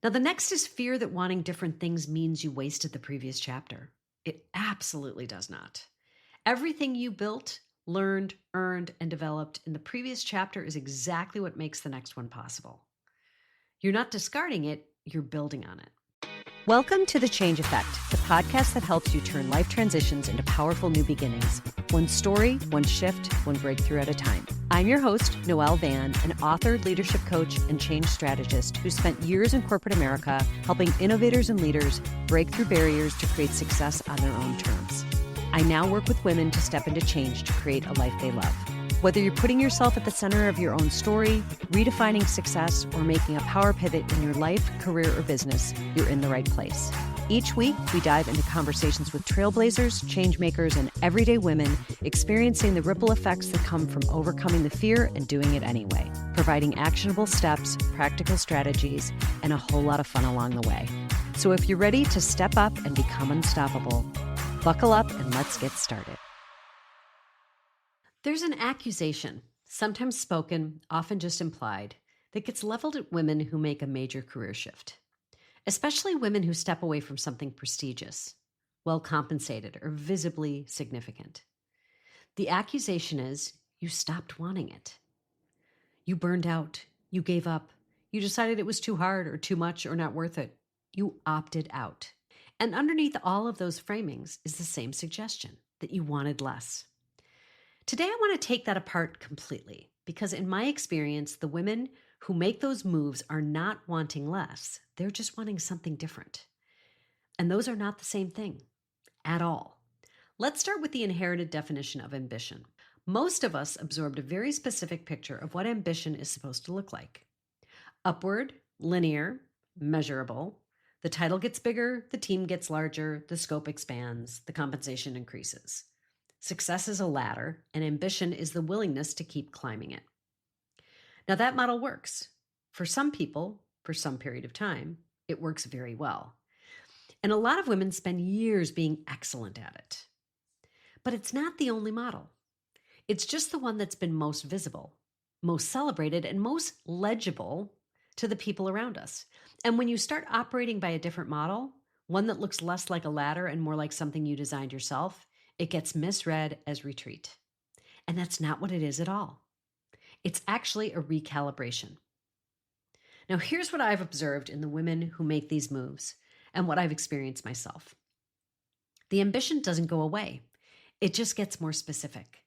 Now, the next is fear that wanting different things means you wasted the previous chapter. It absolutely does not. Everything you built, learned, earned, and developed in the previous chapter is exactly what makes the next one possible. You're not discarding it, you're building on it. Welcome to The Change Effect, the podcast that helps you turn life transitions into powerful new beginnings. One story, one shift, one breakthrough at a time. I'm your host, Noelle Van, an author, leadership coach, and change strategist who spent years in corporate America helping innovators and leaders break through barriers to create success on their own terms. I now work with women to step into change to create a life they love. Whether you're putting yourself at the center of your own story, redefining success, or making a power pivot in your life, career, or business, you're in the right place. Each week, we dive into conversations with trailblazers, changemakers, and everyday women experiencing the ripple effects that come from overcoming the fear and doing it anyway, providing actionable steps, practical strategies, and a whole lot of fun along the way. So if you're ready to step up and become unstoppable, buckle up and let's get started. There's an accusation, sometimes spoken, often just implied, that gets leveled at women who make a major career shift, especially women who step away from something prestigious, well compensated, or visibly significant. The accusation is you stopped wanting it. You burned out, you gave up, you decided it was too hard or too much or not worth it. You opted out. And underneath all of those framings is the same suggestion, that you wanted less. Today, I want to take that apart completely because in my experience, the women who make those moves are not wanting less. They're just wanting something different. And those are not the same thing at all. Let's start with the inherited definition of ambition. Most of us absorbed a very specific picture of what ambition is supposed to look like. Upward, linear, measurable. The title gets bigger, the team gets larger, the scope expands, the compensation increases. Success is a ladder, and ambition is the willingness to keep climbing it. Now, that model works. For some people, for some period of time, it works very well. And a lot of women spend years being excellent at it. But it's not the only model. It's just the one that's been most visible, most celebrated, and most legible to the people around us. And when you start operating by a different model, one that looks less like a ladder and more like something you designed yourself, it gets misread as retreat. And that's not what it is at all. It's actually a recalibration. Now, here's what I've observed in the women who make these moves and what I've experienced myself. The ambition doesn't go away. It just gets more specific,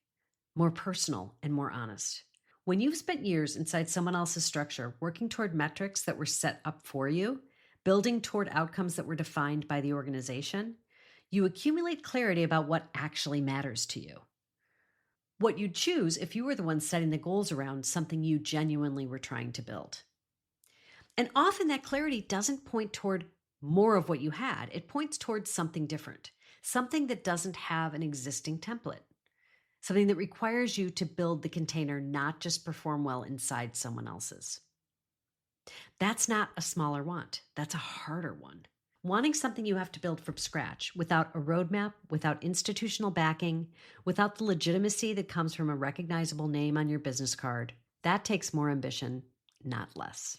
more personal, and more honest. When you've spent years inside someone else's structure, working toward metrics that were set up for you, building toward outcomes that were defined by the organization, you accumulate clarity about what actually matters to you. What you'd choose if you were the one setting the goals around something you genuinely were trying to build. And often that clarity doesn't point toward more of what you had. It points towards something different, something that doesn't have an existing template, something that requires you to build the container, not just perform well inside someone else's. That's not a smaller want. That's a harder one. Wanting something you have to build from scratch without a roadmap, without institutional backing, without the legitimacy that comes from a recognizable name on your business card, that takes more ambition, not less.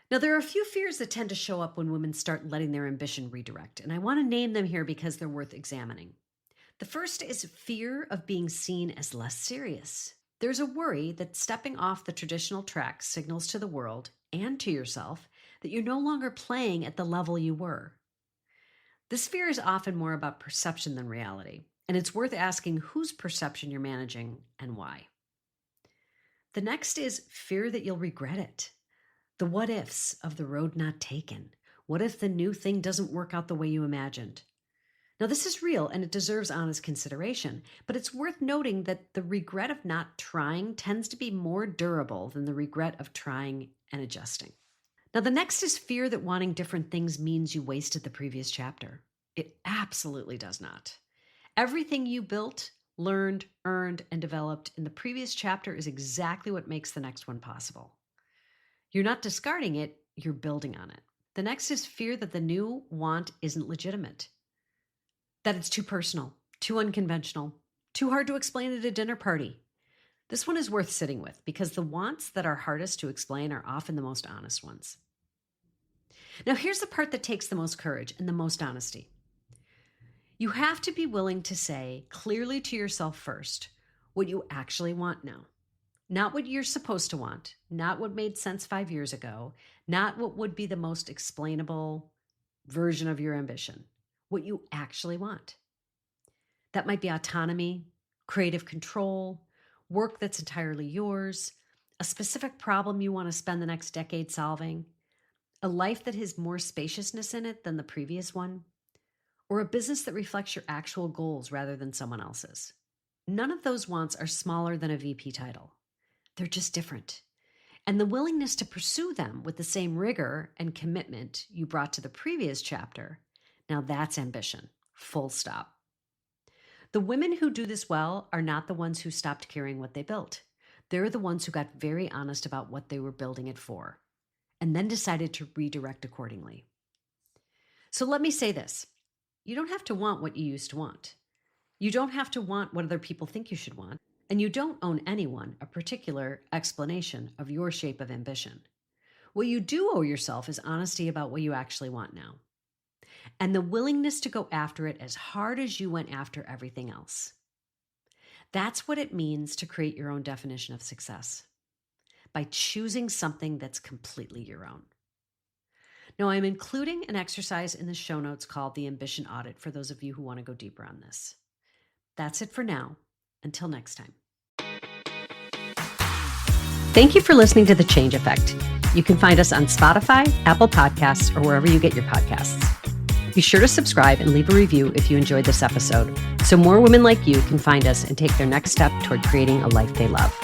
Now, there are a few fears that tend to show up when women start letting their ambition redirect, and I want to name them here because they're worth examining. The first is fear of being seen as less serious. There's a worry that stepping off the traditional track signals to the world and to yourself that you're no longer playing at the level you were. This fear is often more about perception than reality, and it's worth asking whose perception you're managing and why. The next is fear that you'll regret it. The what ifs of the road not taken. What if the new thing doesn't work out the way you imagined? Now, this is real and it deserves honest consideration, but it's worth noting that the regret of not trying tends to be more durable than the regret of trying and adjusting. Now, the next is fear that wanting different things means you wasted the previous chapter. It absolutely does not. Everything you built, learned, earned, and developed in the previous chapter is exactly what makes the next one possible. You're not discarding it, you're building on it. The next is fear that the new want isn't legitimate, that it's too personal, too unconventional, too hard to explain at a dinner party. This one is worth sitting with because the wants that are hardest to explain are often the most honest ones. Now, here's the part that takes the most courage and the most honesty. You have to be willing to say clearly to yourself first what you actually want now. Not what you're supposed to want, not what made sense 5 years ago, not what would be the most explainable version of your ambition, what you actually want. That might be autonomy, creative control, work that's entirely yours, a specific problem you want to spend the next decade solving, a life that has more spaciousness in it than the previous one, or a business that reflects your actual goals rather than someone else's. None of those wants are smaller than a VP title. They're just different. And the willingness to pursue them with the same rigor and commitment you brought to the previous chapter, now that's ambition, full stop. The women who do this well are not the ones who stopped caring what they built. They're the ones who got very honest about what they were building it for, and then decided to redirect accordingly. So let me say this. You don't have to want what you used to want. You don't have to want what other people think you should want. And you don't owe anyone a particular explanation of your shape of ambition. What you do owe yourself is honesty about what you actually want now, and the willingness to go after it as hard as you went after everything else. That's what it means to create your own definition of success, by choosing something that's completely your own. Now, I'm including an exercise in the show notes called the Ambition Audit for those of you who want to go deeper on this. That's it for now. Until next time. Thank you for listening to The Change Effect. You can find us on Spotify, Apple Podcasts, or wherever you get your podcasts. Be sure to subscribe and leave a review if you enjoyed this episode, so more women like you can find us and take their next step toward creating a life they love.